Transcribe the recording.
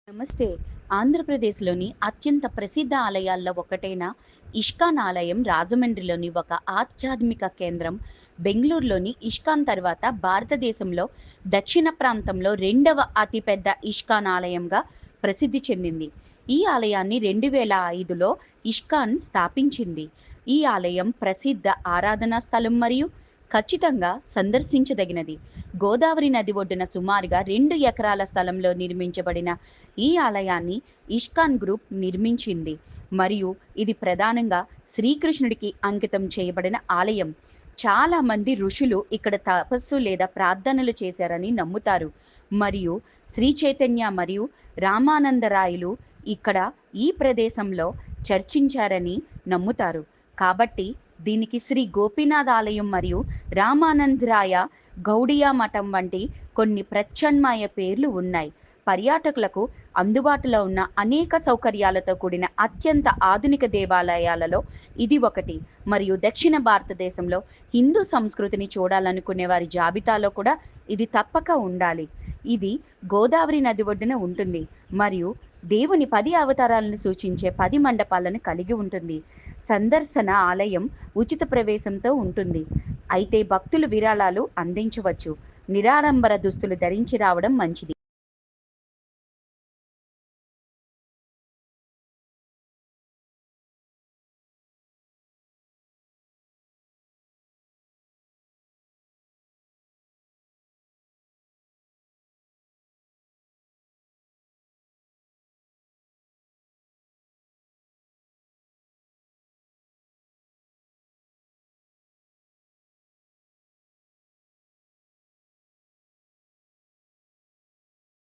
నమస్తే. ఆంధ్రప్రదేశ్‌లోని అత్యంత ప్రసిద్ధ ఆలయాల్లో ఒకటైన ఇస్కాన్ ఆలయం రాజమండ్రిలోని ఒక ఆధ్యాత్మిక కేంద్రం. బెంగుళూరులోని ఇస్కాన్ తర్వాత భారతదేశంలో దక్షిణ ప్రాంతంలో రెండవ అతిపెద్ద ఇస్కాన్ ఆలయంగా ప్రసిద్ధి చెందింది. ఈ ఆలయాన్ని 2005లో ఇస్కాన్ స్థాపించింది. ఈ ఆలయం ప్రసిద్ధ ఆరాధనా స్థలం మరియు ఖచ్చితంగా సందర్శించదగినది. గోదావరి నది ఒడ్డున సుమారుగా 2 ఎకరాల స్థలంలో నిర్మించబడిన ఈ ఆలయాన్ని ఇస్కాన్ గ్రూప్ నిర్మించింది మరియు ఇది ప్రధానంగా శ్రీకృష్ణుడికి అంకితం చేయబడిన ఆలయం. చాలా మంది ఋషులు ఇక్కడ తపస్సు లేదా ప్రార్థనలు చేశారని నమ్ముతారు మరియు శ్రీ చైతన్య మరియు రామానందరాయలు ఇక్కడ ఈ ప్రదేశంలో చర్చించారని నమ్ముతారు. కాబట్టి దీనికి శ్రీ గోపీనాథ్ ఆలయం మరియు రామానందరాయ గౌడియా మఠం వంటి కొన్ని ప్రత్యామ్నాయ పేర్లు ఉన్నాయి. పర్యాటకులకు అందుబాటులో ఉన్న అనేక సౌకర్యాలతో కూడిన అత్యంత ఆధునిక దేవాలయాలలో ఇది ఒకటి మరియు దక్షిణ భారతదేశంలో హిందూ సంస్కృతిని చూడాలనుకునే వారి జాబితాలో కూడా ఇది తప్పక ఉండాలి. ఇది గోదావరి నది ఒడ్డున ఉంటుంది మరియు దేవుని 10 అవతారాలను సూచించే 10 మండపాలను కలిగి ఉంటుంది. సందర్శన ఆలయం ఉచిత ప్రవేశంతో ఉంటుంది, అయితే భక్తులు విరాళాలు అందించవచ్చు. నిరాడంబర దుస్తులు ధరించి రావడం మంచిది.